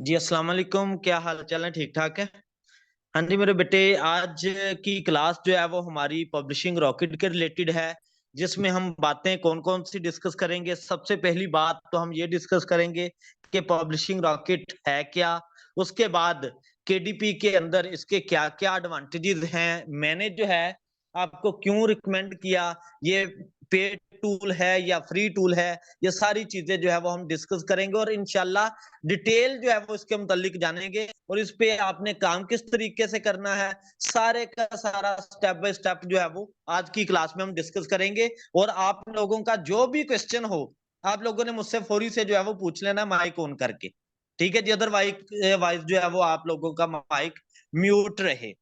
जी अस्सलाम वालेकुम। क्या हाल चाल है? ठीक ठाक है। हाँ जी मेरे बेटे, आज की क्लास जो है वो हमारी पब्लिशिंग रॉकेट के रिलेटेड है, जिसमें हम बातें कौन कौन सी डिस्कस करेंगे। सबसे पहली बात तो हम ये डिस्कस करेंगे कि पब्लिशिंग रॉकेट है क्या। उसके बाद केडीपी के अंदर इसके क्या क्या एडवांटेजेस हैं, मैंने जो है आपको क्यों रिकमेंड किया, ये पेड टूल है या फ्री टूल है, ये सारी चीजें जो है वो हम डिस्कस करेंगे और इंशाल्लाह डिटेल जो है वो इसके मुतालिक जानेंगे और इस पे आपने काम किस तरीके से करना है, सारे का सारा स्टेप बाय स्टेप जो है वो आज की क्लास में हम डिस्कस करेंगे। और आप लोगों का जो भी क्वेश्चन हो, आप लोगों ने मुझसे फौरी से जो है वो पूछ लेना माइक ऑन करके। ठीक है जी, अदरवाइज जो है वो आप लोगों का माइक म्यूट रहे।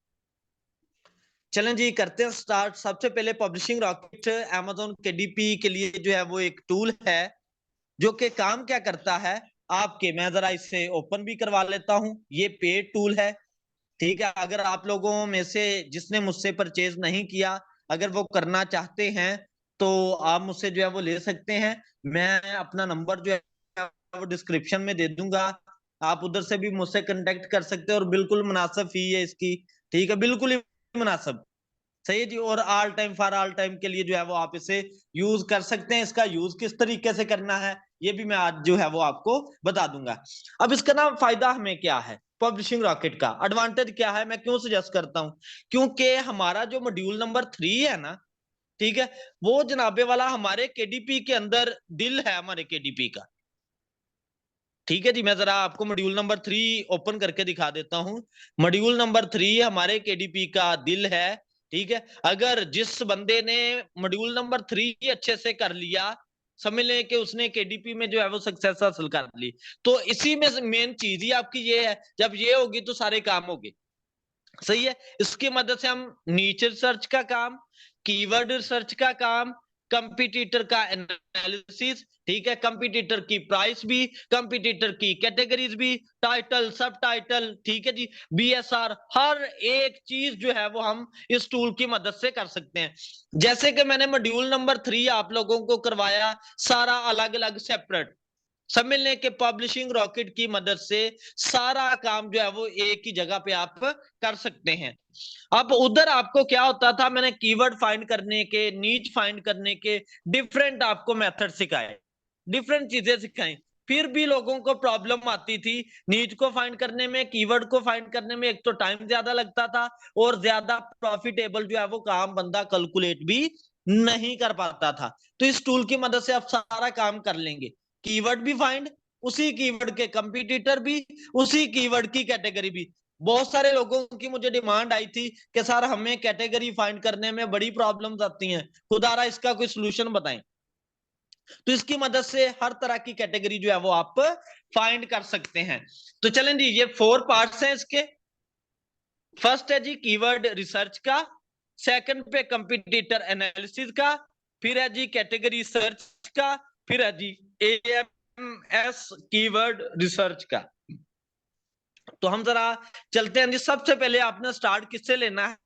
चलें जी, करते हैं स्टार्ट। सबसे पहले पब्लिशिंग रॉकेट अमेज़न केडीपी के लिए जो है वो एक टूल है जो कि काम क्या करता है। आपके मैं जरा इसे ओपन भी करवा लेता हूं। ये पेड टूल है, ठीक है। अगर आप लोगों में से जिसने मुझसे परचेज नहीं किया, अगर वो करना चाहते हैं तो आप मुझसे जो है वो ले सकते हैं। मैं अपना नंबर जो है वो डिस्क्रिप्शन में दे दूंगा, आप उधर से भी मुझसे कांटेक्ट कर सकते हैं और बिल्कुल मुनासिब फी है इसकी। ठीक है, बिल्कुल ही मुनासिब। सही है जी। और all time for all time के लिए जो है वो आप इसे यूज कर सकते हैं। इसका यूज किस तरीके से करना है ये भी मैं आज जो है वो आपको बता दूंगा। अब इसका ना फायदा हमें क्या है, पब्लिशिंग रॉकेट का एडवांटेज क्या है, मैं क्यों सजेस्ट करता हूं। क्योंकि हमारा जो मॉड्यूल नंबर 3 है ना, ठीक है, वो जनाबे वाला हमारे केडीपी के अंदर दिल है, हमारे केडीपी का। ठीक है जी, मैं जरा आपको मॉड्यूल नंबर 3 ओपन करके दिखा देता हूं। मॉड्यूल नंबर 3 हमारे केडीपी का दिल है। ठीक है, अगर जिस बंदे ने मॉड्यूल नंबर 3 अच्छे से कर लिया, समझ लें कि उसने केडीपी में जो है वो सक्सेस हासिल कर ली। तो इसी में मेन चीज ही आपकी ये है, जब ये होगी तो सारे काम होंगे। सही है। इसकी मदद से हम नीचे रिसर्च का काम, कीवर्ड रिसर्च का काम, कंपटीटर का एनालिसिस, ठीक है, कंपटीटर की प्राइस भी, कंपटीटर की कैटेगरीज भी, टाइटल, सब टाइटल, ठीक है जी, बीएसआर, हर एक चीज जो है वो हम इस टूल की मदद से कर सकते हैं। जैसे कि मैंने मॉड्यूल नंबर 3 आप लोगों को करवाया सारा अलग अलग सेपरेट, सब मिलने के पब्लिशिंग रॉकेट की मदद से सारा काम जो है वो एक ही जगह पे आप कर सकते हैं। अब उधर आपको क्या होता था, मैंने कीवर्ड फाइंड करने के, नीच फाइंड करने के डिफरेंट आपको मेथड सिखाए, डिफरेंट चीजें सिखाई। फिर भी लोगों को प्रॉब्लम आती थी नीच को फाइंड करने में, कीवर्ड को फाइंड करने में। एक तो टाइम ज्यादा लगता था और ज्यादा प्रॉफिटेबल जो है वो काम बंदा कैलकुलेट भी नहीं कर पाता था। तो इस टूल की मदद से आप सारा काम कर लेंगे। कीवर्ड भी फाइंड, उसी कीवर्ड के कंपटीटर भी, उसी कीवर्ड की कैटेगरी भी। बहुत सारे लोगों की मुझे डिमांड आई थी कि सर हमें कैटेगरी फाइंड करने में बड़ी प्रॉब्लम्स आती हैं, खुदारा इसका कोई सोल्यूशन बताएं। तो इसकी मदद से हर तरह की कैटेगरी जो है वो आप फाइंड कर सकते हैं। तो चलें जी, ये 4 पार्ट्स हैं इसके। फर्स्ट है जी कीवर्ड रिसर्च का, सेकंड पे कंपटीटर एनालिसिस का, फिर है जी कैटेगरी सर्च का, फिर है जी एएमएस कीवर्ड रिसर्च का। तो हम जरा चलते हैं जी। सबसे पहले आपने स्टार्ट किससे लेना है,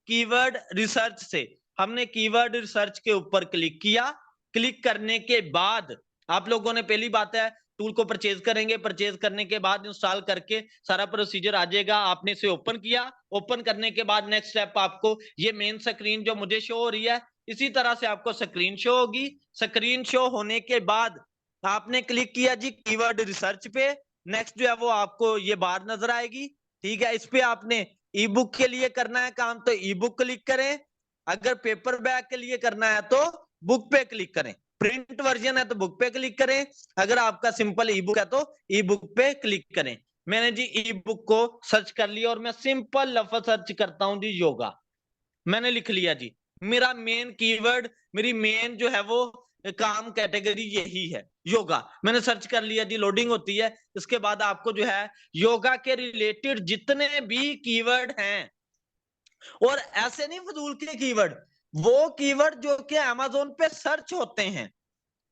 कीवर्ड रिसर्च से। हमने कीवर्ड रिसर्च के ऊपर क्लिक किया। क्लिक करने के बाद आप लोगों ने, पहली बात है, टूल को परचेज करेंगे। परचेज करने के बाद इंस्टॉल करके सारा प्रोसीजर आ जाएगा। आपने इसे ओपन किया। ओपन करने के बाद नेक्स्ट स्टेप आपको ये मेन स्क्रीन जो मुझे शो हो रही है, इसी तरह से आपको स्क्रीन शो होगी। स्क्रीन शो होने के बाद आपने क्लिक किया जी कीवर्ड रिसर्च पे। नेक्स्ट जो है वो आपको ये बार नजर आएगी। ठीक है, इस पे आपने ई बुक के लिए करना है काम तो ई बुक क्लिक करें, अगर पेपर बैग के लिए करना है तो बुक पे क्लिक करें, प्रिंट वर्जन है तो बुक पे क्लिक करें, अगर आपका सिंपल ई बुक है तो ई बुक पे क्लिक करें। मैंने जी ई बुक को सर्च कर लिया और मैं सिंपल लफ्ज सर्च करता हूं जी, योगा। मैंने लिख लिया जी, मेरा मेन कीवर्ड, मेरी मेन जो है वो काम कैटेगरी यही है, योगा। मैंने सर्च कर लिया जी, लोडिंग होती है। इसके बाद आपको जो है योगा के रिलेटेड जितने भी कीवर्ड हैं, और ऐसे नहीं फजूल के कीवर्ड, वो कीवर्ड जो कि अमेज़न पे सर्च होते हैं,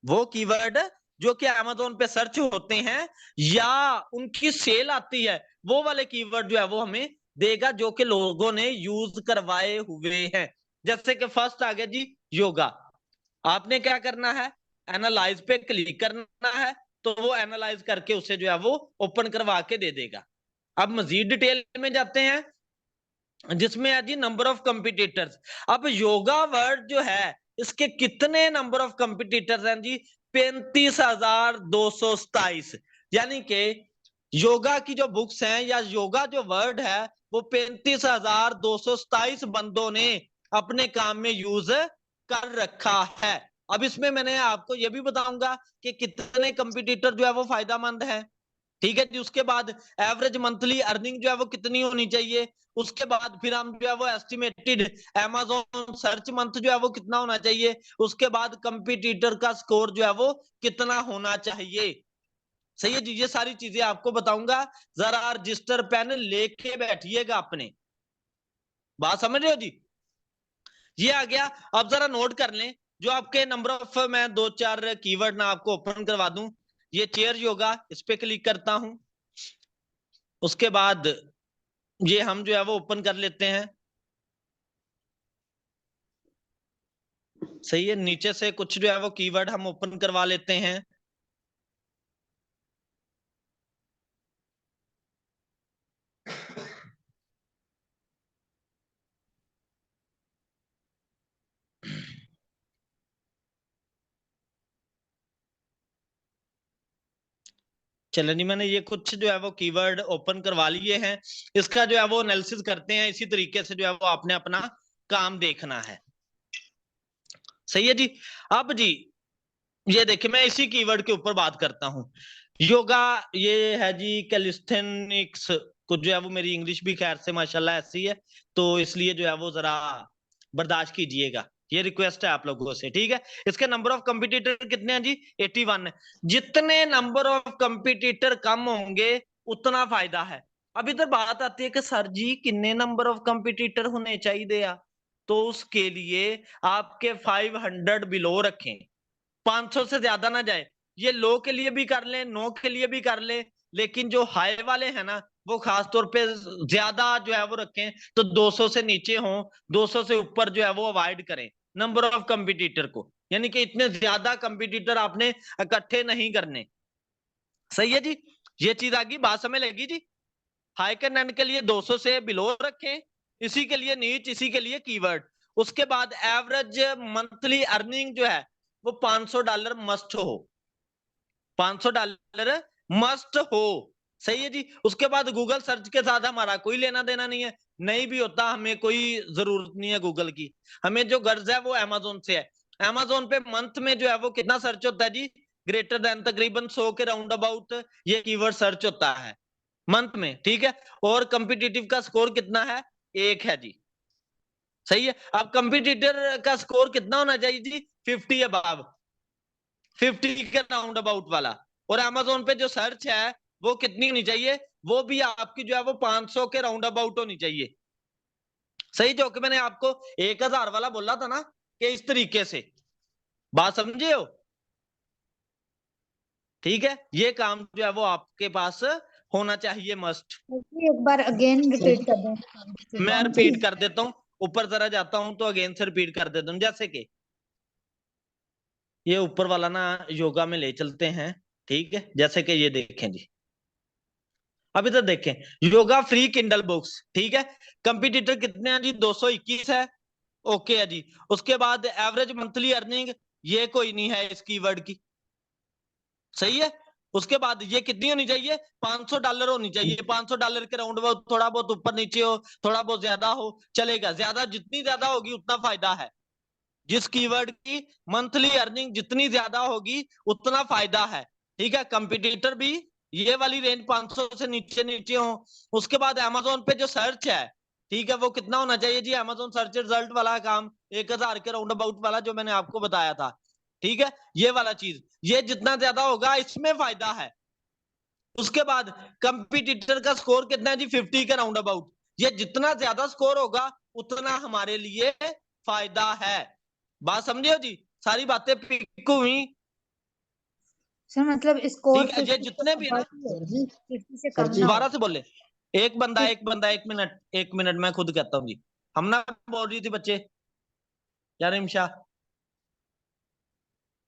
वो कीवर्ड जो कि अमेज़न पे सर्च होते हैं या उनकी सेल आती है, वो वाले कीवर्ड जो है वो हमें देगा जो कि लोगों ने यूज करवाए हुए हैं। जैसे कि फर्स्ट आ गया जी योगा। आपने क्या करना है, एनालाइज पे क्लिक करना है। तो वो एनालाइज करके उसे जो है वो ओपन करवा के दे देगा। अब मजीद डिटेल में जाते हैं जिसमें है जी नंबर ऑफ कंपिटिटर्स। अब योगा वर्ड जो है इसके कितने नंबर ऑफ कंपिटिटर्स हैं जी? 35,227। यानी कि योगा की जो बुक्स हैं या योगा जो वर्ड है वो 35,227 बंदों ने अपने काम में यूज कर रखा है। अब इसमें मैंने आपको ये भी बताऊंगा कि कितने कंपटीटर जो है वो फायदेमंद है। ठीक है जी। उसके बाद एवरेज मंथली अर्निंग जो है वो कितनी होनी चाहिए। उसके बाद फिर हम जो है वो एस्टिमेटेड अमेज़न सर्च मंथ जो है वो कितना होना चाहिए। उसके बाद कंपटीटर का स्कोर जो है वो कितना होना चाहिए। सही है जी। ये सारी चीजें आपको बताऊंगा, जरा रजिस्टर पेन लेके बैठिएगा अपने। बात समझ रहे हो जी? ये आ गया। अब जरा नोट कर लें जो आपके नंबर ऑफ, मैं 2-4 कीवर्ड ना आपको ओपन करवा दूं। ये चेयर योगा, इस पे क्लिक करता हूं। उसके बाद ये हम जो है वो ओपन कर लेते हैं। सही है। नीचे से कुछ जो है वो कीवर्ड हम ओपन करवा लेते हैं। चलो नहीं, मैंने ये कुछ जो है वो कीवर्ड ओपन करवा लिए हैं। इसका जो है वो एनालिसिस करते हैं। इसी तरीके से जो है वो आपने अपना काम देखना है। सही है जी। अब जी ये देखिए, मैं इसी कीवर्ड के ऊपर बात करता हूं। योगा ये है जी कैलिस्थेनिक्स। कुछ जो है वो, मेरी इंग्लिश भी खैर से माशाल्लाह ऐसी है, तो इसलिए जो है वो जरा बर्दाश्त कीजिएगा। ये रिक्वेस्ट है आप लोगों से, ठीक है। इसके नंबर ऑफ कंपटीटर कितने हैं जी? 81 है। जितने नंबर ऑफ कंपटीटर कम होंगे उतना फायदा है। अब इधर बात आती है कि सर जी कितने नंबर ऑफ कंपटीटर होने चाहिए, तो उसके लिए आपके 500 बिलो रखें, 500 से ज्यादा ना जाए। ये लो के लिए भी कर लें, नो के लिए भी कर लें, लेकिन जो हाई वाले हैं ना वो खास तौर पे ज्यादा जो है वो रखें, तो 200 से नीचे हो, 200 से ऊपर जो है वो अवॉइड करें नंबर ऑफ कंपटीटर को। यानी कि इतने ज्यादा कंपटीटर आपने इकट्ठे नहीं करने। सही है जी। ये चीज आ गई, बात समझ लगी जी। हाई के नन के लिए 200 से बिलो रखें, इसी के लिए नीच, इसी के लिए कीवर्ड। उसके बाद एवरेज मंथली अर्निंग जो है वो $500 मस्ट हो, $500 मस्ट हो। सही है जी। उसके बाद गूगल सर्च के साथ हमारा कोई लेना देना नहीं है, नहीं भी होता हमें कोई जरूरत नहीं है गूगल की। हमें जो गर्ज है वो अमेजोन से है। अमेजोन पे मंथ में जो है वो कितना सर्च होता है जी? ग्रेटर देन तकरीबन 100 के राउंड अबाउट ये कीवर्ड सर्च होता है मंथ में, ठीक है। और कंपिटिटिव का स्कोर कितना है? 1 है जी। सही है। अब कंपिटिटर का स्कोर कितना होना चाहिए जी? 50 अबाव, 50 के राउंड अबाउट वाला। और अमेजोन पे जो सर्च है वो कितनी होनी चाहिए? वो भी आपकी जो है वो 500 के राउंड अबाउट होनी चाहिए। सही। जो कि मैंने आपको 1000 वाला बोला था ना, कि इस तरीके से, बात समझे हो? ठीक है। ये काम जो है वो आपके पास होना चाहिए मस्ट। एक बार अगेन रिपीट कर दें। मैं रिपीट कर देता हूँ, ऊपर जरा जाता हूं तो अगेन से रिपीट कर देता हूँ। जैसे कि ये ऊपर वाला ना योगा में ले चलते हैं, ठीक है। जैसे कि ये देखें जी, अभी तो देखें योगा फ्री किंडल बुक्स, ठीक है। कंपटीटर कितने हैं जी? 221 है। ओके है जी। उसके बाद एवरेज मंथली अर्निंग, ये कोई नहीं है इस कीवर्ड की। सही है। उसके बाद ये कितनी होनी चाहिए? $500 होनी चाहिए। $500 के राउंड बहुत, थोड़ा बहुत ऊपर नीचे हो, थोड़ा बहुत ज्यादा हो, चलेगा। ज्यादा, जितनी ज्यादा होगी उतना फायदा है। जिस कीवर्ड की मंथली अर्निंग जितनी ज्यादा होगी उतना फायदा है, ठीक है। कंपटीटर भी ये वाली रेंज 500 से नीचे नीचे हो। उसके बाद अमेजोन पे जो सर्च है, ठीक है, वो कितना होना चाहिए जी? अमेजोन सर्च रिजल्ट वाला काम 1000 के राउंड अबाउट वाला जो मैंने आपको बताया था, ठीक है। ये वाला चीज, ये जितना ज्यादा होगा इसमें फायदा है। उसके बाद कंपटीटर का स्कोर कितना है जी? 50 के राउंड अबाउट। ये जितना ज्यादा स्कोर होगा उतना हमारे लिए फायदा है। बात समझे हो जी? सारी बातें पिक हुई। सर मतलब स्कोर ठीक है। ये जितने भी है ना, 50 से कम ना दोबारा हो। से बोले। एक बंदा, एक बंदा, 1 मिनट, 1 मिनट, मैं खुद कहता हूँ जी। हम ना बोल रही थी बच्चे, यार इमशा।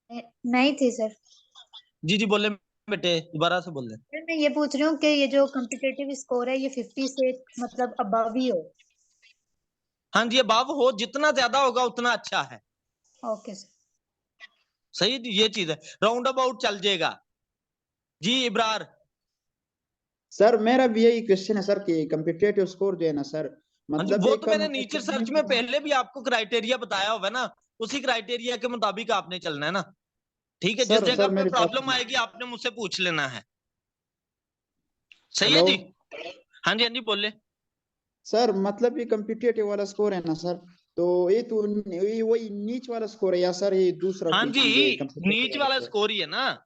नहीं थी सर। जी जी बोले। बेटे दोबारा से बोल दे। सर मैं ये पूछ रही हूँ कि ये जो कॉम्पिटिटिव स्कोर है ये 50 से मतलब अबव ही हो। हाँ जी, अबव हो, जितना ज्यादा होगा उतना अच्छा है। Okay sir. सही जी, ये चीज है, राउंड अबाउट चल जाएगा जी। इब्रार सर मेरा भी यही क्वेश्चन है सर कि कॉम्पिटिटिव स्कोर जो है ना सर, हाँ जी, मतलब वो एक तो का मैंने मतलब नीचे सर्च में पहले भी आपको क्राइटेरिया बताया होगा ना, उसी क्राइटेरिया के मुताबिक आपने चलना है ना। ठीक है, जिस सर जगह पे मेरे पास प्रॉब्लम आएगी आपने मुझसे पूछ लेना है। सही है हेलो जी। हाँ जी, हाँ जी बोले। सर, मतलब ये कॉम्पिटिटिव वाला स्कोर है ना सर, तो ये तो ये वही नीच वाला स्कोर है या सर ये दूसरा हाँ कोई जी, चीज है कॉम्पिटिटिव नीच वाला वाला स्कोर? स्कोर ही है ना।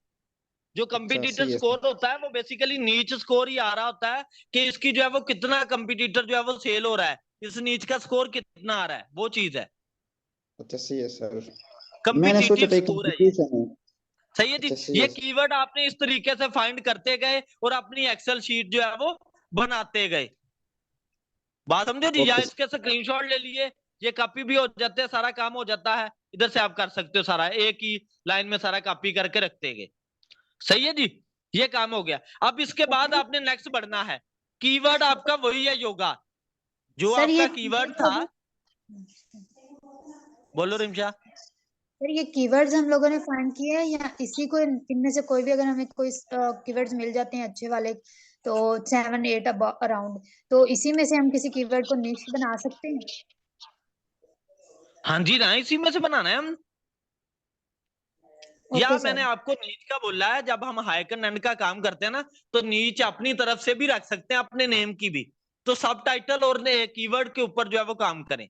जो अच्छा कंपटीटर सही है सर। स्कोर होता है वो बेसिकली नीच स्कोर ही आ रहा होता है कि इसकी जो है वो कितना कंपटीटर जो है वो सेल हो रहा है, इस नीच का स्कोर कितना आ रहा है, वो चीज है। अच्छा सही है सर, मैंने सोचा कंपिटिटिव था स्कोर है ये। कंपटीशन है। सही है जी। अच्छा सही ये है सर। कीवर्ड आपने इस तरीके से फाइंड करते गए और अपनी एक्सेल शीट जो है वो बनाते गए। बात समझे जी, या ओके सर। इसके स्क्रीनशॉट ले लिए, ये कॉपी भी हो जाते हैं, सारा काम हो जाता है, इधर से आप कर सकते हो सारा, एक ही लाइन में सारा कॉपी करके रखते गए। सही है जी, ये काम हो गया। अब इसके बाद आपने नेक्स्ट बढ़ना है। कीवर्ड आपका वही है योगा, जो सर ये आपका कीवर्ड था। बोलो रिमशा। सर ये कीवर्ड्स हम लोगों ने फाइंड किए हैं या इसी को इनमें से कोई भी अगर हमें कोई कीवर्ड्स मिल जाते हैं अच्छे वाले तो 7-8 अराउंड, तो इसी में से हम किसी कीवर्ड को निश बना सकते हैं? हाँ जी ना, इसी में से बनाना है हम। या ओके मैंने सर। आपको नीच का बोला है, जब हम हाइकन एंड का काम करते हैं ना, तो नीच अपनी तरफ से भी रख सकते हैं, अपने नेम की भी, तो सब टाइटल और कीवर्ड के ऊपर जो है वो काम करें।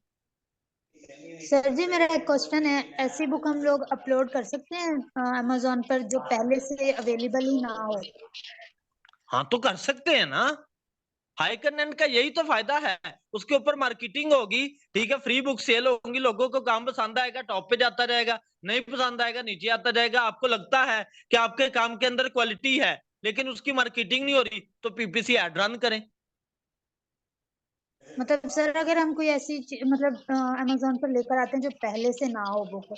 सर जी मेरा एक क्वेश्चन है, ऐसी बुक हम लोग अपलोड कर सकते हैं अमेजोन पर जो पहले से अवेलेबल ही ना हो? हाँ तो कर सकते हैं ना, हाई कंटेंट का यही तो फायदा है, उसके ऊपर मार्केटिंग होगी। ठीक है, फ्री बुक सेल होंगी, लोगों को काम पसंद आएगा, टॉप पे जाता जाएगा, नहीं पसंद आएगा नीचे आता जाएगा। आपको लगता है कि आपके काम के अंदर क्वालिटी है लेकिन उसकी मार्केटिंग नहीं हो रही, तो पीपीसी एड रन करें। मतलब सर अगर हम कोई ऐसी मतलब अमेजोन पर लेकर आते हैं जो पहले से ना हो बुक,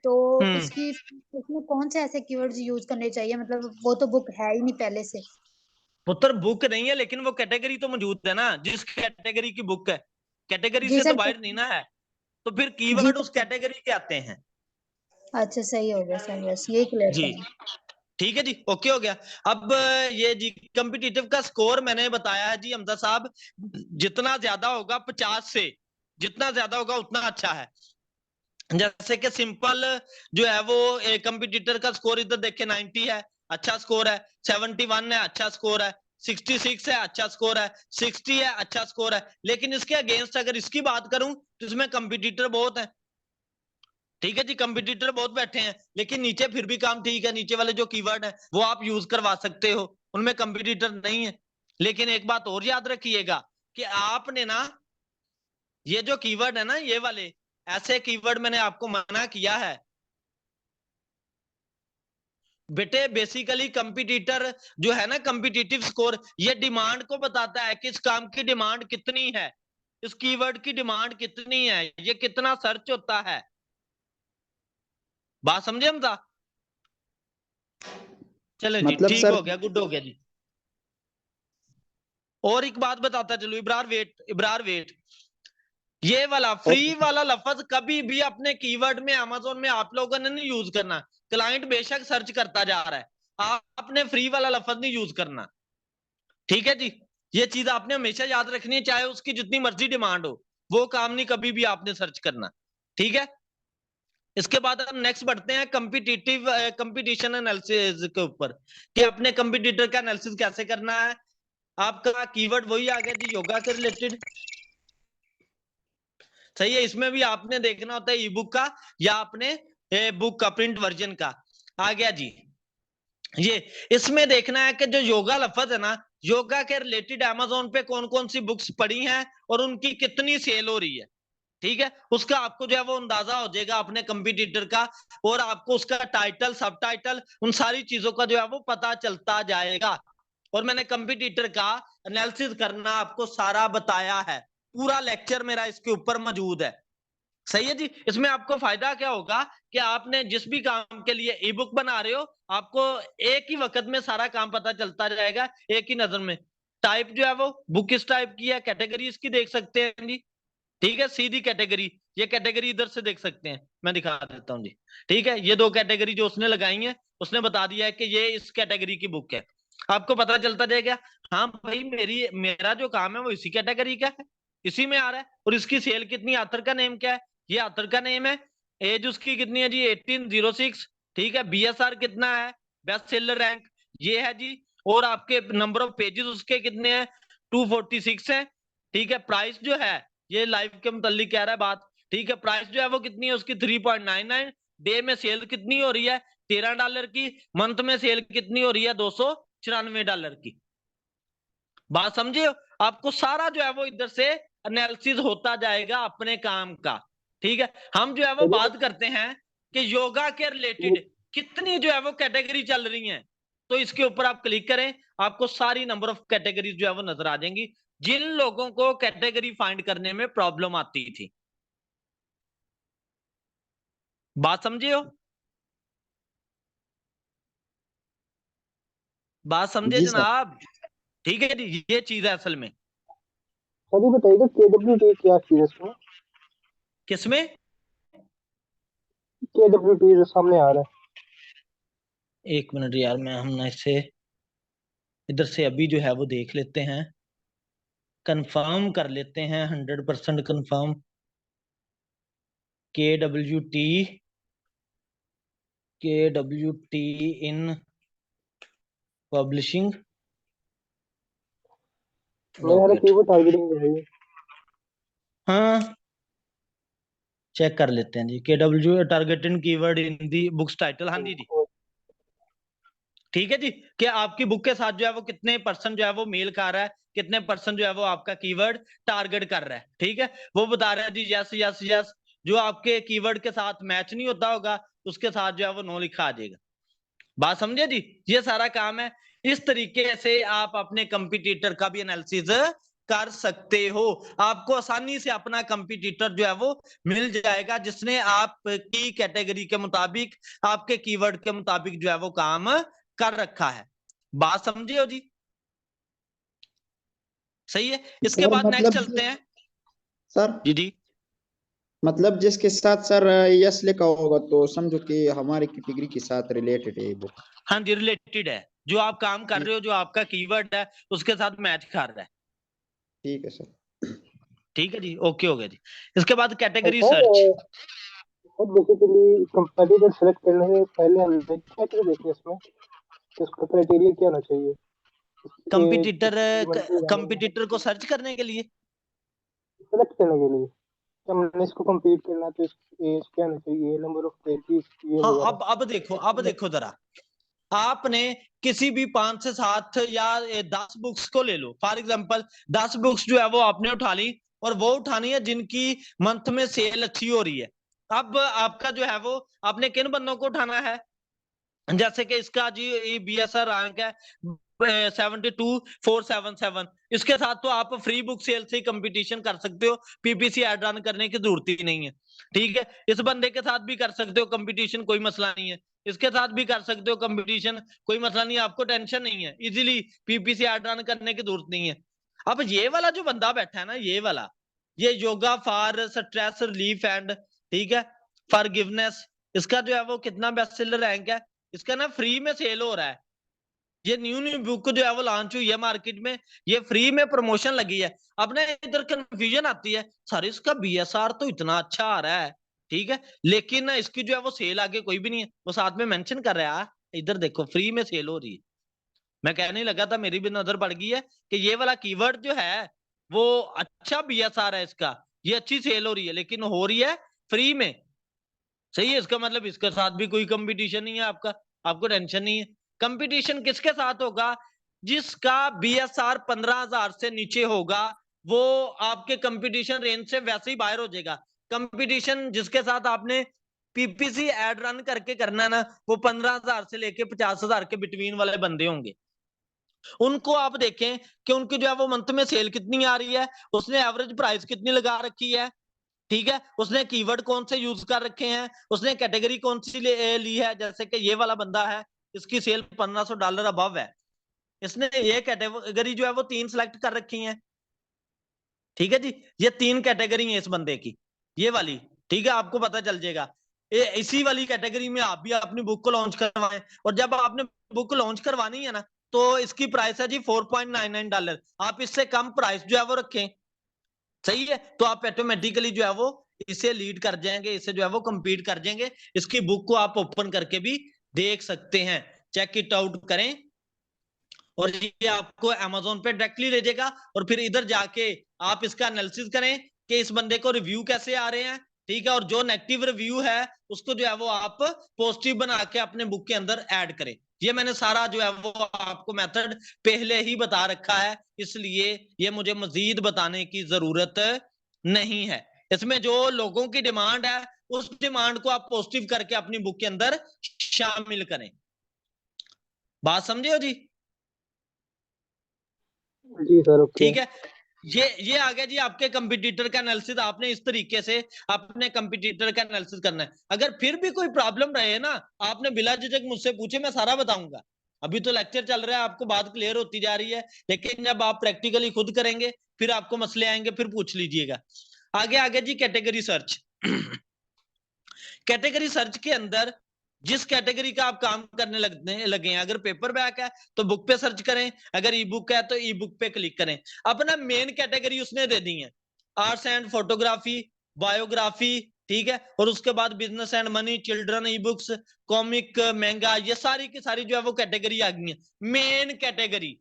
तो हम्म उसकी उसमें कौन से ऐसे कीवर्ड्स यूज करने चाहिए? मतलब वो तो बुक है ही नहीं पहले से। पुत्र बुक नहीं है लेकिन वो कैटेगरी तो मौजूद है ना, जिस कैटेगरी की बुक है, कैटेगरी जी से तो सर। बाहर नहीं ना है, तो फिर जी कीवर्ड उस सर। कैटेगरी के आते हैं। अच्छा सही हो गया सर, बस यही क्लियर जी करना। ठीक है जी, ओके हो गया। अब ये जी कॉम्पिटिटिव का स्कोर मैंने बताया है जी हमजा साहब, जितना ज्यादा होगा 50 से, जितना ज्यादा होगा उतना अच्छा है। जैसे कि सिंपल जो है वो कंपटीटर का स्कोर इधर देखे 90 है, अच्छा स्कोर है, 71 है, अच्छा स्कोर है, 66 है, अच्छा स्कोर है, 60 है, अच्छा स्कोर है। लेकिन इसके अगेंस्ट अगर इसकी बात करूं तो इसमें कंपटीटर बहुत है। ठीक है जी, कंपटीटर बहुत बैठे हैं लेकिन नीचे फिर भी काम ठीक है, नीचे वाले जो कीवर्ड है वो आप यूज करवा सकते हो, उनमें कंपटीटर नहीं है। लेकिन एक बात और याद रखिएगा कि आपने ना ये जो कीवर्ड है ना, ये वाले ऐसे कीवर्ड मैंने आपको मना किया है बेटे। बेसिकली कंपटीटर जो है ना, कंपिटिटिव स्कोर, ये डिमांड को बताता है कि इस काम की डिमांड कितनी है, इस कीवर्ड की डिमांड कितनी है, ये कितना सर्च होता है। बात समझे हम था? चले जी, मतलब ठीक सर हो गया, गुड हो गया जी। और एक बात बताता चलो, इब्रार वेट, इब्रार वेट, ये वाला फ्री वाला लफ्ज कभी भी अपने कीवर्ड में अमेज़न में आप लोगों ने नहीं यूज करना। क्लाइंट बेशक सर्च करता जा रहा है, आपने फ्री वाला लफ्ज नहीं यूज करना। ठीक है जी, ये चीज आपने हमेशा याद रखनी है, चाहे उसकी जितनी मर्जी डिमांड हो, वो काम नहीं कभी भी आपने सर्च करना। ठीक है, इसके बाद हम नेक्स्ट बढ़ते हैं कंपिटिटिव कंपटीशन एनालिसिस के ऊपर, कि अपने कंपिटिटर का एनालिसिस कैसे करना है। आपका कीवर्ड वही आ गया जी, योगा से रिलेटेड। सही है, इसमें भी आपने देखना होता है ई बुक का या अपने बुक का प्रिंट वर्जन का। आ गया जी, ये इसमें देखना है कि जो योगा लफ्ज है ना, योगा के रिलेटेड अमेज़न पे कौन कौन सी बुक्स पड़ी हैं और उनकी कितनी सेल हो रही है। ठीक है, उसका आपको जो है वो अंदाजा हो जाएगा अपने कंपटीटर का, और आपको उसका टाइटल, सब टाइटल, उन सारी चीजों का जो है वो पता चलता जाएगा। और मैंने कंपटीटर का एनालिसिस करना आपको सारा बताया है, पूरा लेक्चर मेरा इसके ऊपर मौजूद है। सही है जी। इसमें आपको फायदा क्या होगा कि आपने जिस भी काम के लिए ई बुक बना रहे हो, आपको एक ही वक्त में सारा काम पता चलता जाएगा, एक ही नजर में। टाइप जो है वो बुक किस टाइप की है, कैटेगरी इसकी देख सकते हैं जी। ठीक है, सीधी कैटेगरी, ये कैटेगरी इधर से देख सकते हैं, मैं दिखा देता हूँ जी। ठीक है, ये 2 कैटेगरी जो उसने लगाई है, उसने बता दिया है कि ये इस कैटेगरी की बुक है, आपको पता चलता जाएगा। हाँ भाई, मेरा जो काम है वो इसी कैटेगरी का है, इसी में आ रहा है। और इसकी सेल कितनी, ऑथर का नेम क्या है, ये ऑथर का नेम है। एज उसकी कितनी है जी, 1806। ठीक है, बीएसआर कितना है, बेस्ट सेलर रैंक ये है जी। और आपके नंबर ऑफ पेजेस उसके कितने हैं, 246 है। ठीक है, प्राइस जो है ये लाइव के मुतालिक कह रहा है बात। ठीक है, प्राइस जो है वो कितनी है उसकी, 3.99। डे में सेल कितनी हो रही है, $13 की। मंथ में सेल कितनी हो रही है, $294 की। बात समझे हो? आपको सारा जो है वो इधर से एनालिसिस होता जाएगा अपने काम का। ठीक है, हम जो है वो बात करते हैं कि योगा के रिलेटेड कितनी जो है वो कैटेगरी चल रही है। तो इसके ऊपर आप क्लिक करें, आपको सारी नंबर ऑफ कैटेगरीज जो है वो नजर आ जाएंगी, जिन लोगों को कैटेगरी फाइंड करने में प्रॉब्लम आती थी। बात समझे हो? बात समझे जी सर। जनाब? ठीक है जी, ये चीज है असल में। सर ये बताइएगा KWT क्या चीज है इसमें? किसमें? KWT जो सामने आ रहा है। 1 मिनट यार, मैं हम ना इसे इधर से अभी जो है वो देख लेते हैं, कंफर्म कर लेते हैं, 100% confirm. KWT, KWT in publishing मेरा रॉकेट। कीवर्ड टारगेटिंग है ये। हाँ, चेक कर लेते हैं जी। KW टारगेटिंग कीवर्ड इन दी बुक्स टाइटल। हाँ जी जी, ठीक है जी। कि आपकी बुक के साथ जो है वो कितने % जो है वो मेल कर रहा है, कितने % जो है वो आपका कीवर्ड टारगेट कर रहा है। ठीक है, वो बता रहा है जी यस यस यस। जो आपके कीवर्ड के साथ मैच नहीं होता होगा, उसके साथ जो है वो नो लिखा आ जाएगा। बात समझे जी? ये सारा काम है। इस तरीके से आप अपने कंपटीटर का भी एनालिसिस कर सकते हो। आपको आसानी से अपना कंपटीटर जो है वो मिल जाएगा, जिसने आपकी कैटेगरी के मुताबिक, आपके कीवर्ड के मुताबिक जो है वो काम कर रखा है। बात समझे हो जी? सही है। इसके सर बाद नेक्स्ट मतलब चलते हैं सर, जी जी। मतलब जिसके साथ सर यस लिखा होगा तो समझो कि हमारी कैटेगरी के साथ रिलेटेड है ये बुक। हाँ जी, रिलेटेड है, जो आप काम कर रहे हो, जो आपका कीवर्ड है उसके साथ मैच कर रहा है। ठीक है सर। ठीक है जी, ओके हो गया जी। इसके बाद और category sir search. Sir basically competitor select करने से पहले हमें क्या क्या देखना है इसमें? तो उसका क्राइटेरिया क्या होना चाहिए? एज कंपटीटर, कितनी बनती है कंपटीटर को सर्च करने के लिए। सेलेक्ट करने के लिए? क्या हमने इसको कंपीट करना है तो इसकी एज क्या होना चाहिए, नंबर ऑफ पेजेस ये हाँ, वगैरह? अब देखो जरा, आपने किसी भी 5 से 7 या 10 बुक्स को ले लो फॉर एग्जांपल। 10 बुक्स जो है वो आपने उठा ली, और वो उठानी है जिनकी मंथ में सेल अच्छी हो रही है। अब आपका जो है वो, आपने किन बंदों को उठाना है? जैसे कि इसका जी BSR रैंक है 72,477। इसके साथ तो आप फ्री बुक सेल से ही कंपटीशन कर सकते हो, PPC ऐड रन करने की जरूरत ही नहीं है। ठीक है, इस बंदे के साथ भी कर सकते हो कंपटीशन, कोई मसला नहीं है। इसके साथ भी कर सकते हो कंपटीशन, कोई मसला नहीं है, आपको टेंशन नहीं है, इजीली PPC ऐड रन करने की जरूरत नहीं है। अब ये वाला जो बंदा बैठा है ना, ये वाला, ये yoga for stress relief and, ठीक है, फॉरगिवनेस, इसका जो है वो कितना बेस्ट सेलर रैंक है, इसका ना फ्री में सेल हो रहा है। ये न्यू बुक जो है वो लॉन्च हुई है मार्केट में, ये फ्री में प्रमोशन लगी है। अब ना इधर कंफ्यूजन आती है, सर इसका BSR तो इतना अच्छा आ रहा है, ठीक है, लेकिन ना इसकी जो है वो सेल आगे कोई भी नहीं है। वो साथ में मेंशन कर रहा है, इधर देखो फ्री में सेल हो रही है। मैं कहने लगा था, मेरी भी नजर पड़ गई है कि ये वाला कीवर्ड जो है वो अच्छा BSR है इसका, ये अच्छी सेल हो रही है, लेकिन हो रही है फ्री में। सही है, इसका मतलब इसके साथ भी कोई कंपटीशन नहीं है आपका, आपको टेंशन नहीं है। कंपटीशन किसके साथ होगा? जिसका BSR 15,000 से नीचे होगा, वो आपके कंपटीशन रेंज से वैसे ही बाहर हो जाएगा। कंपटीशन जिसके साथ आपने PPC एड रन करके करना ना, वो 15,000 से लेके 50,000 के बिटवीन वाले बंदे होंगे। उनको आप देखें कि उनकी जो है वो मंथ में सेल कितनी आ रही है, उसने एवरेज प्राइस कितनी लगा रखी है। ठीक है, उसने कीवर्ड कौन से यूज कर रखे हैं, उसने कैटेगरी कौन सी ली है। जैसे कि ये वाला बंदा है, इसकी सेल $1500 अबव है, इसने ये कैटेगरी जो है वो 3 सिलेक्ट कर रखी है। ठीक है जी, ये 3 कैटेगरी है इस बंदे की, ये वाली। ठीक है, आपको पता चल जाएगा। इसी वाली कैटेगरी में आप भी अपनी बुक को लॉन्च करवाएं, और जब आपने बुक लॉन्च करवानी है ना, तो इसकी प्राइस है जी $4.99। आप इससे कम प्राइस जो है वो रखें, सही है, तो आप ऑटोमेटिकली जो है वो इसे लीड कर जाएंगे, इसे जो है वो कंपीट कर जाएंगे। इसकी बुक को आप ओपन करके भी देख सकते हैं, चेक इट आउट करें, और ये आपको अमेज़न पे डायरेक्टली ले जाएगा। और फिर इधर जाके आप इसका एनालिसिस करें कि इस बंदे को रिव्यू कैसे आ रहे हैं। ठीक है, और जो नेगेटिव रिव्यू है उसको जो है वो आप पॉजिटिव बना के अपने बुक के अंदर ऐड करें। ये मैंने सारा जो है वो आपको मेथड पहले ही बता रखा है, इसलिए ये मुझे मजीद बताने की जरूरत नहीं है। इसमें जो लोगों की डिमांड है, उस डिमांड को आप पॉजिटिव करके अपनी बुक के अंदर शामिल करें। बात समझे हो जी? जी सर, ओके। ठीक है, ये आ गया जी आपके कंपटीटर का एनालिसिस। आपने इस तरीके से अपने कंपटीटर का एनालिसिस करना है। अगर फिर भी कोई प्रॉब्लम रहे ना, आपने बिला झिझक मुझसे पूछे, मैं सारा बताऊंगा। अभी तो लेक्चर चल रहा है, आपको बात क्लियर होती जा रही है, लेकिन जब आप प्रैक्टिकली खुद करेंगे फिर आपको मसले आएंगे, फिर पूछ लीजिएगा। आगे आगे जी कैटेगरी सर्च। कैटेगरी सर्च के अंदर जिस कैटेगरी का आप काम करने लगे हैं, अगर पेपर बैक है तो बुक पे सर्च करें, अगर ई बुक है तो ई बुक पे क्लिक करें। अपना मेन कैटेगरी उसने दे दी है, आर्ट्स एंड फोटोग्राफी, बायोग्राफी, ठीक है, और उसके बाद business and money, children, e books, comic, महंगा, ये सारी की सारी जो है वो कैटेगरी आ गई है। मेन कैटेगरी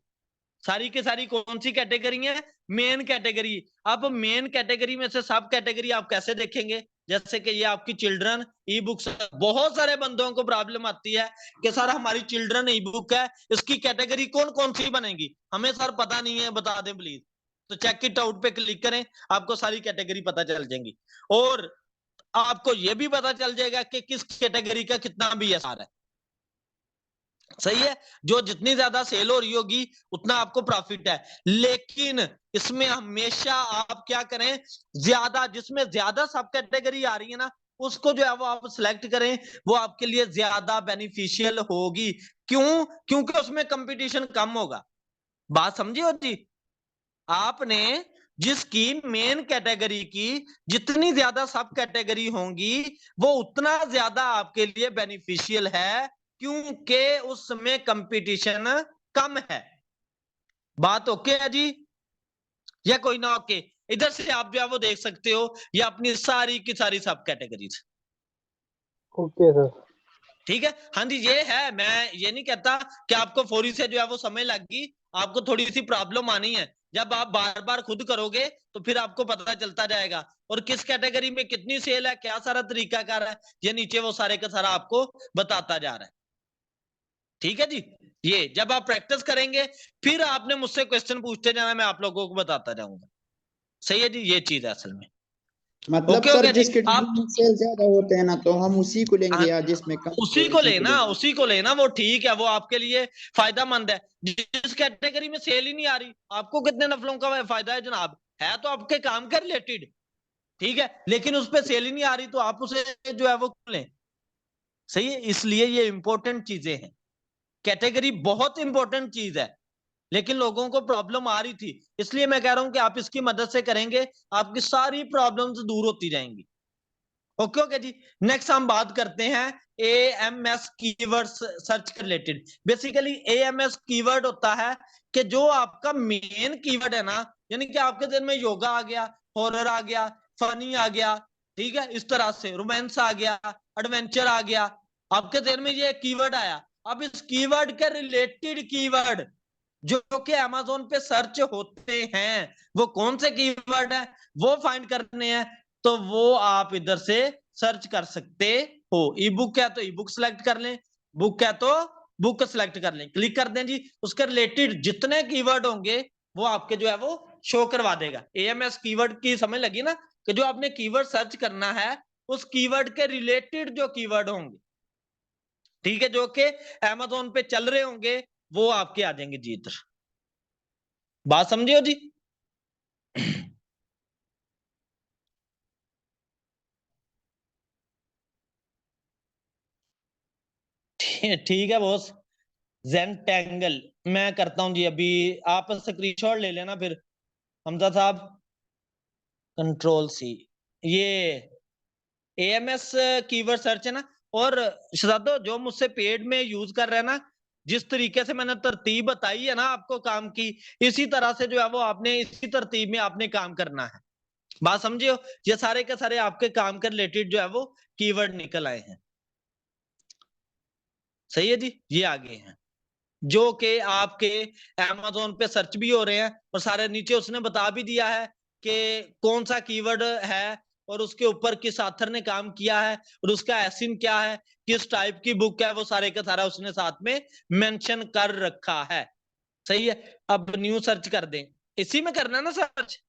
सारी की सारी कौन सी कैटेगरी है? Main category. अब मेन कैटेगरी में से सब कैटेगरी आप कैसे देखेंगे? जैसे कि ये आपकी चिल्ड्रन ई बुक्स, बहुत सारे बंदों को प्रॉब्लम आती है कि सर हमारी चिल्ड्रन ई बुक है, इसकी कैटेगरी कौन कौन सी बनेगी, हमें सर पता नहीं है, बता दें प्लीज। तो चेक इट आउट पे क्लिक करें, आपको सारी कैटेगरी पता चल जाएंगी, और आपको यह भी पता चल जाएगा कि किस कैटेगरी का कितना BSR है। सही है, जो जितनी ज्यादा सेल हो रही होगी उतना आपको प्रॉफिट है। लेकिन इसमें हमेशा आप क्या करें, ज्यादा, जिसमें ज्यादा सब कैटेगरी आ रही है ना, उसको जो है वो आप सिलेक्ट करें, वो आपके लिए ज्यादा बेनिफिशियल होगी। क्यों? क्योंकि उसमें कंपटीशन कम होगा। बात समझिए जी, आपने जिसकी मेन कैटेगरी की जितनी ज्यादा सब कैटेगरी होंगी, वो उतना ज्यादा आपके लिए बेनिफिशियल है, क्योंकि उसमें कंपटीशन कम है। बात ओके है जी, या कोई ना ओके? इधर से आप जो है वो देख सकते हो, ये अपनी सारी की सारी सब कैटेगरीज। Okay sir. ठीक है, हाँ जी, ये है। मैं ये नहीं कहता कि आपको फौरी से जो है वो समझ लग गई, आपको थोड़ी सी प्रॉब्लम आनी है। जब आप बार बार खुद करोगे तो फिर आपको पता चलता जाएगा, और किस कैटेगरी में कितनी सेल है, क्या सारा तरीकाकार है, ये नीचे वो सारे का सारा आपको बताता जा रहा है। ठीक है जी, ये जब आप प्रैक्टिस करेंगे फिर आपने मुझसे क्वेश्चन पूछते जाना, मैं आप लोगों को बताता जाऊंगा। सही है जी, ये चीज है असल में। मतलब ओके सर ओके जी, जिसके आप सेल ज्यादा होते हैं ना, तो हम उसी को लेंगे, या जिसमें कम उसी तो को उसी को लेना, लेंगे? उसी को लेना, वो ठीक है, वो आपके लिए फायदेमंद है। जिस कैटेगरी में सेल ही नहीं आ रही, आपको कितने नफलों का फायदा है जनाब? है तो आपके काम के रिलेटेड, ठीक है, लेकिन उस पर सेल ही नहीं आ रही, तो आप उसे जो है वो लें। सही है, इसलिए ये इंपॉर्टेंट चीजें हैं। कैटेगरी बहुत इंपॉर्टेंट चीज है, लेकिन लोगों को प्रॉब्लम आ रही थी, इसलिए मैं कह रहा हूं कि आप इसकी मदद से करेंगे, आपकी सारी प्रॉब्लम्स दूर होती जाएंगी। ओके ओके जी, नेक्स्ट हम बात करते हैं AMS कीवर्ड सर्च के रिलेटेड। बेसिकली AMS कीवर्ड होता है कि जो आपका मेन कीवर्ड है ना, यानी कि आपके दिन में योगा आ गया, हॉरर आ गया, फनी आ गया, ठीक है, इस तरह से रोमांस आ गया, एडवेंचर आ गया, आपके दिन में ये कीवर्ड आया। अब इस कीवर्ड के रिलेटेड कीवर्ड जो कि अमेज़न पे सर्च होते हैं, वो कौन से कीवर्ड है वो फाइंड करने हैं, तो वो आप इधर से सर्च कर सकते हो। ई बुक है तो ई बुक सिलेक्ट कर लें, बुक है तो बुक सिलेक्ट कर लें, क्लिक कर दें जी। उसके रिलेटेड जितने कीवर्ड होंगे वो आपके जो है वो शो करवा देगा। AMS कीवर्ड की समझ लगी ना, कि जो आपने कीवर्ड सर्च करना है उस कीवर्ड के रिलेटेड जो कीवर्ड होंगे, ठीक है, जो कि अमेज़न पे चल रहे होंगे, वो आपके आ जाएंगे जी इधर। बात समझिए जी। ठीक है बॉस। जेंटेंगल मैं करता हूं जी, अभी आप स्क्रीनशॉट ले लेना फिर हमजा साहब। कंट्रोल सी, ये एएमएस कीवर्ड सर्च है ना। और शहजादो जो मुझसे पेड में यूज कर रहे हैं ना, जिस तरीके से मैंने तरतीब बताई है ना आपको काम की, इसी तरह से जो है वो आपने इसी तरतीब में आपने काम करना है। बात समझियो, ये सारे के सारे आपके काम के रिलेटेड जो है वो कीवर्ड निकल आए हैं। सही है जी, ये आगे हैं जो कि आपके Amazon पे सर्च भी हो रहे हैं, और सारे नीचे उसने बता भी दिया है कि कौन सा कीवर्ड है और उसके ऊपर किस ऑथर ने काम किया है और उसका एसिन क्या है, किस टाइप की बुक है, वो सारे का सारा उसने साथ में मेंशन कर रखा है। सही है, अब न्यू सर्च कर दें, इसी में करना है ना सर्च।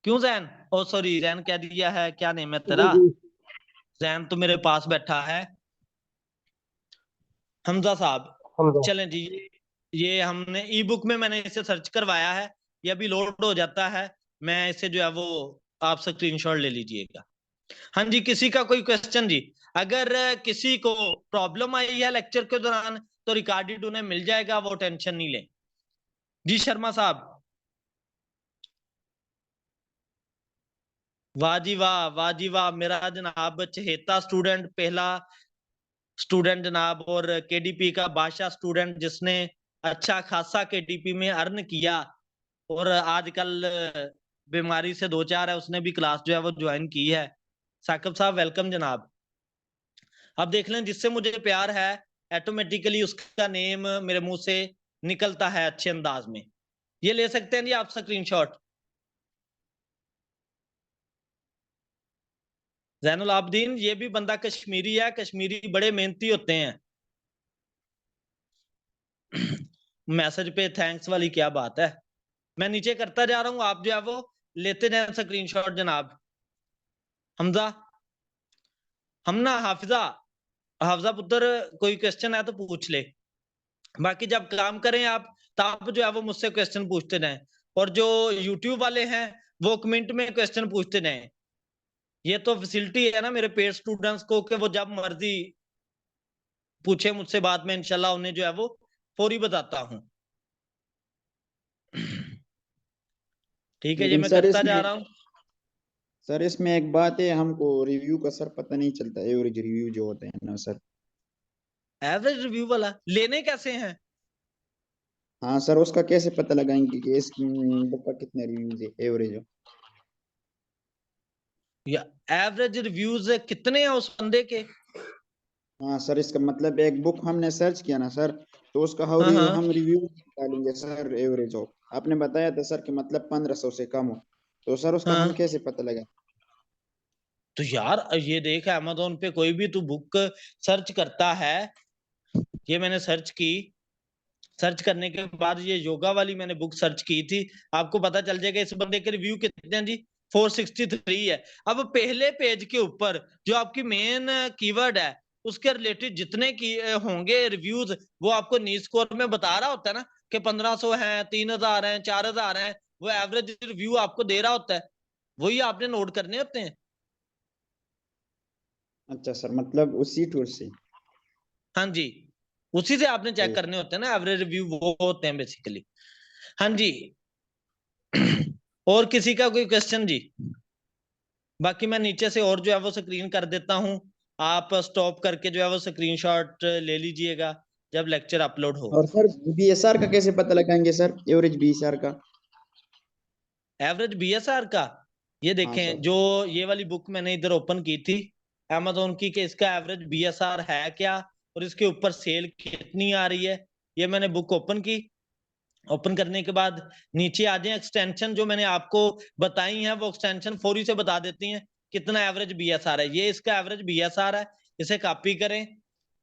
क्यों जैन, ओ सॉरी जैन कह दिया है, क्या नेम है तेरा? जैन तो मेरे पास बैठा है। हमजा साहब हमजा। चलें जी, ये हमने ई बुक में मैंने इसे सर्च करवाया है, ये अभी लोड हो जाता है, मैं इसे जो है वो आप स्क्रीनशॉट ले लीजिएगा। हाँ जी, किसी का कोई क्वेश्चन जी? अगर किसी को प्रॉब्लम आई है लेक्चर के दौरान तो रिकॉर्डेड उन्हें मिल जाएगा, वो टेंशन नहीं लें। जी शर्मा साहब, वाह जी वाह, वाह जी वाह, मेरा जनाब चहेता स्टूडेंट, पहला स्टूडेंट जनाब, और केडीपी का बादशाह स्टूडेंट जिसने अच्छा खासा केडीपी में अर्न किया और आजकल बीमारी से दो चार है, उसने भी क्लास जो है वो ज्वाइन की है। साकिब साहब वेलकम जनाब। अब देख लें, जिससे मुझे प्यार है ऑटोमेटिकली उसका नेम मेरे मुंह से निकलता है अच्छे अंदाज में। ये ले सकते हैं जी आप स्क्रीनशॉट। जैनुल आबदीन, ये भी बंदा कश्मीरी है, कश्मीरी बड़े मेहनती होते हैं। मैसेज पे थैंक्स वाली क्या बात है, मैं नीचे करता जा रहा हूं, आप जो है वो लेते जाए स्क्रीनशॉट जनाब। हमजा, हम ना हाफिजा, हाफिजा पुत्र कोई क्वेश्चन है तो पूछ ले, बाकी जब काम करें आप तब जो है वो मुझसे क्वेश्चन पूछते रहें, और जो यूट्यूब वाले हैं वो कमेंट में क्वेश्चन पूछते रहें। ये तो फैसिलिटी है ना मेरे पेड स्टूडेंट्स को कि वो जब मर्जी पूछे मुझसे, बाद में इंशाल्लाह उन्हें जो है वो फौरी बताता हूं। ठीक है, ये लेकिन मैं सर करता जा इसमें रहा हूँ। सर इसमें एक बात है, हमको रिव्यू का सर पता नहीं चलता, एवरेज रिव्यू जो होते हैं ना सर। एवरेज रिव्यू वाला लेने कैसे हैं? हाँ सर, उसका कैसे पता लगाएंगे कि इस बुक का कितने रिव्यूज है एवरेज हो? या एवरेज रिव्यूज कितने हैं उस बंदे के? हाँ सर, इसका मतलब एक बुक हमने सर्च किया ना सर, तो उसका हाँ हम हाँ रिव्यू डालेंगे सर एवरेज हो। आपने बताया था सर कि मतलब 1500 से कम हो, तो सर उसका हम हाँ। कैसे पता लगा? तो यार ये देख, अमेज़न पे कोई भी तू बुक सर्च करता है, ये मैंने सर्च की, सर्च करने के बाद ये योगा वाली मैंने बुक सर्च की थी, आपको पता चल जाएगा इस बंदे के रिव्यू कितने हैं जी, 463 है। अब पहले पेज के ऊपर जो आपकी मेन कीवर्ड है उसके रिलेटेड जितने की होंगे रिव्यूज, वो आपको नीच स्कोर में बता रहा होता है ना कि 1500 है, 3000 है, 4000 है, वो एवरेज रिव्यू आपको दे रहा होता है, वही आपने नोट करने होते हैं। अच्छा सर, मतलब उसी टूल से। हाँ जी, उसी से आपने चेक सही करने होते हैं ना, एवरेज रिव्यू वो होते हैं बेसिकली। हाँ जी। और किसी का कोई क्वेश्चन जी? बाकी मैं नीचे से और जो है वो स्क्रीन कर देता हूं, आप स्टॉप करके जो है वो स्क्रीनशॉट ले लीजिएगा जब लेक्चर अपलोड हो। और सर बीएसआर का कैसे पता लगाएंगे सर, एवरेज बीएसआर का? एवरेज बीएसआर का, ये हाँ देखें सर। जो ये वाली बुक मैंने इधर ओपन की थी Amazon की, कि इसका एवरेज बीएसआर है क्या और इसके ऊपर सेल कितनी आ रही है। ये मैंने बुक ओपन की, ओपन करने के बाद नीचे आ जाए, एक्सटेंशन जो मैंने आपको बताई हैं वो एक्सटेंशन फौरी से बता देती हैं कितना एवरेज बीएसआर है। ये इसका एवरेज बीएसआर है, इसे कॉपी करें,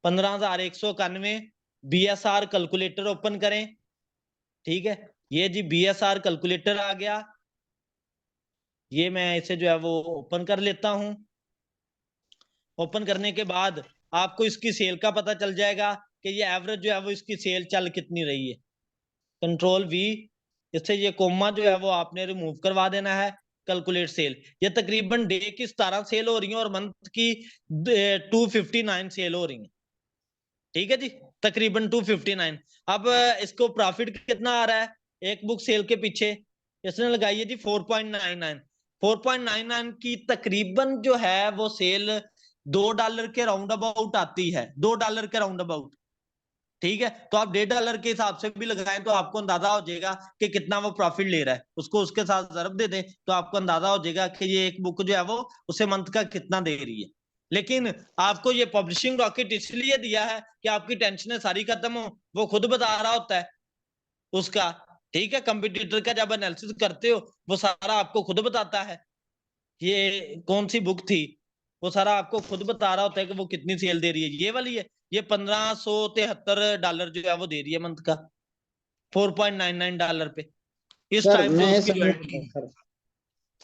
15,191 बीएसआर कैलकुलेटर ओपन करें। ठीक है, ये जी बीएसआर कैलकुलेटर आ गया, ये मैं इसे जो है वो ओपन कर लेता हूं। ओपन करने के बाद आपको इसकी सेल का पता चल जाएगा कि ये एवरेज जो है वो इसकी सेल चल कितनी रही है। कंट्रोल वी, इससे ये कोमा जो है वो आपने रिमूव करवा देना है, कैलकुलेट सेल, ये तकरीबन डे की 17 सेल हो रही है और मंथ की 259 सेल हो रही है। ठीक है जी, तकरीबन 259। अब इसको प्रॉफिट कितना आ रहा है एक बुक सेल के पीछे, इसने लगाई है जी 4.99। 4.99 की तकरीबन जो है वो सेल $2 के राउंड अबाउट आती है, $2 के राउंड अबाउट। ठीक है, तो आप $1.5 के हिसाब से भी लगाएं तो आपको अंदाजा हो जाएगा कि कितना वो प्रॉफिट ले रहा है, उसको उसके साथ ज़रब दे दें तो आपको अंदाजा हो जाएगा कि ये एक बुक जो है वो उसे मंथ का कितना दे रही है। लेकिन आपको ये पब्लिशिंग रॉकेट इसलिए दिया है कि आपकी टेंशनें सारी खत्म हो, वो खुद बता रहा होता है उसका। ठीक है, कंपटीटर का जब एनालिसिस करते हो वो सारा आपको खुद बताता है, ये कौन सी बुक थी वो सारा आपको खुद बता रहा होता है कि वो कितनी सेल दे रही है। ये वाली है, ये $1573 जो है वो दे रही है मंथ का, $4.99 पे इस सर टाइम पे मैं उसकी ऐसा नहीं ज्वाइनिंग की।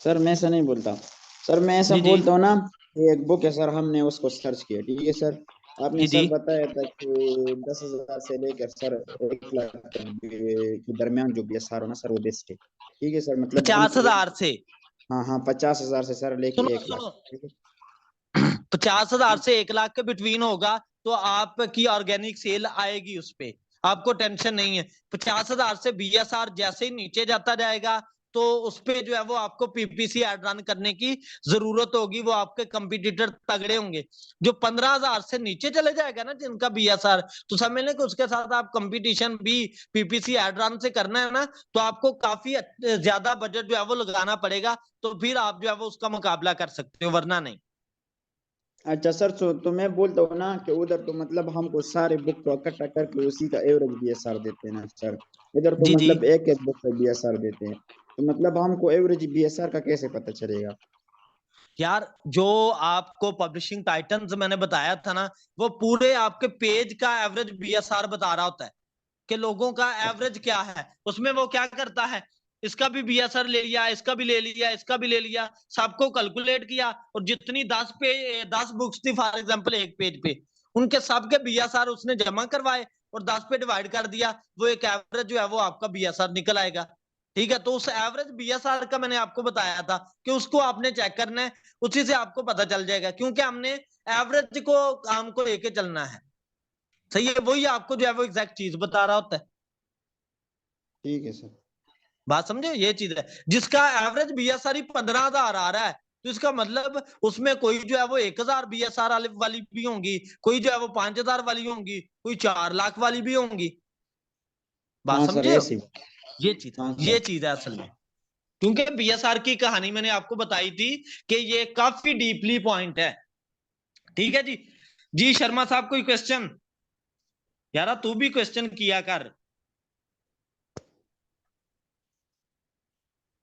सर मैं ऐसा नहीं बोलता सर, मैं ऐसा जी जी बोलता हूँ ना, ये एक बुक है सर, हमने उसको सर्च किया, ठीक है सर, आपने जी जी। सर बताया था कि 10,000 से लेकर सर 1 लाख के दरमियान जो भी एस आर हो ना सर वो बेस्ट है, ठीक है सर, मतलब हमको 50,000 से, हाँ हाँ 50,000 से सर लेके सुनो 1 लाख, सुनो, ठीक है 50,000 से 1 लाख के बिटवीन होगा तो आपकी ऑर्गेनिक सेल आएगी उस पे, आपको टेंशन नहीं है। 50,000 से BSR जैसे ही नीचे जाता जाएगा तो उस पे जो है वो आपको PPC ऐड रन करने की जरूरत होगी, वो आपके कंपटीटर तगड़े होंगे। जो 15,000 से नीचे चले जाएगा ना जिनका BSR, तो समझ लें कि उसके साथ आप कंपटीशन भी PPC ऐड रन से करना है ना, तो आपको काफी ज्यादा बजट जो है वो लगाना पड़ेगा, तो फिर आप जो है वो उसका मुकाबला कर सकते हो, वरना नहीं। अच्छा सर, तो मैं बोलता हूँ ना कि उधर तो मतलब हमको सारे बुक को इकट्ठा करके उसी का एवरेज BSR देते हैं ना सर, इधर तो जी जी। मतलब एक एक बुक का BSR देते हैं, तो मतलब हमको एवरेज BSR का कैसे पता चलेगा? यार जो आपको पब्लिशिंग टाइटन्स मैंने बताया था ना, वो पूरे आपके पेज का एवरेज BSR बता रहा होता है कि लोगों का एवरेज क्या है। उसमें वो क्या करता है, इसका भी BSR ले लिया, इसका भी ले लिया, इसका भी ले लिया, सबको कैलकुलेट किया और जितनी 10 बुक्स थी फॉर एग्जांपल एक पेज पे, उनके सबके BSR उसने जमा करवाए और 10 पे डिवाइड कर दिया, वो एक एवरेज जो है वो आपका BSR निकल आएगा। ठीक है, तो उस एवरेज BSR का मैंने आपको बताया था कि उसको आपने चेक करना है, उसी से आपको पता चल जाएगा, क्योंकि हमने एवरेज को काम को लेके चलना है। सही है, वही आपको जो है वो एग्जैक्ट चीज बता रहा होता है। ठीक है सर। बात समझे, ये चीज है। जिसका एवरेज BSR ही 15,000 आ रहा है तो इसका मतलब उसमें कोई जो है वो 1,000 BSR वाली भी होंगी, कोई जो है वो 5,000 वाली होंगी, कोई 4 लाख वाली भी होंगी। बात हाँ सर समझे हो, ऐसी। हाँ ये सर। चीज है असल में। क्योंकि BSR की कहानी मैंने आपको बताई थी कि ये काफी डीपली पॉइंट है। ठीक है जी। जी शर्मा साहब कोई क्वेश्चन? यारा तू भी क्वेश्चन किया कर,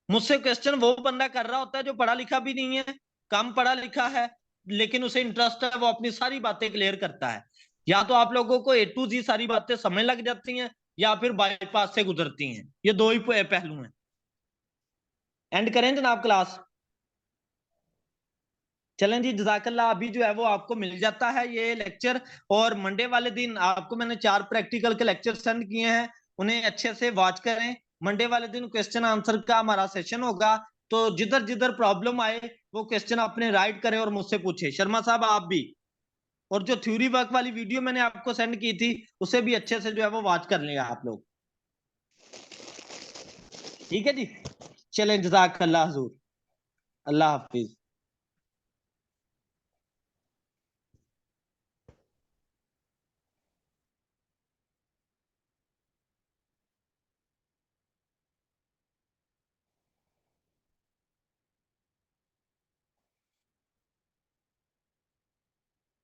मुझसे क्वेश्चन वो बंदा कर रहा होता है जो पढ़ा लिखा भी नहीं है, कम पढ़ा लिखा है, लेकिन उसे इंटरेस्ट है, वो अपनी सारी बातें क्लियर करता है। या तो आप लोगों को A to Z सारी बातें समझ लग जाती हैं या फिर बाईपास से गुजरती हैं, ये दो ही पहलू हैं। एंड करें जनाब क्लास? चलें जी, जजाकल्ला। अभी जो है वो आपको मिल जाता है ये लेक्चर, और मंडे वाले दिन आपको मैंने 4 प्रैक्टिकल के लेक्चर सेंड किए हैं, उन्हें अच्छे से वॉच करें। मंडे वाले दिन क्वेश्चन आंसर का हमारा सेशन होगा, तो जिधर जिधर प्रॉब्लम आए वो क्वेश्चन अपने राइट करें और मुझसे पूछे। शर्मा साहब आप भी, और जो थ्योरी वर्क वाली वीडियो मैंने आपको सेंड की थी उसे भी अच्छे से जो है वो वॉच कर लेगा आप लोग। ठीक है जी, चलें, जजाकल्ला हुजूर, अल्लाह हाफिज।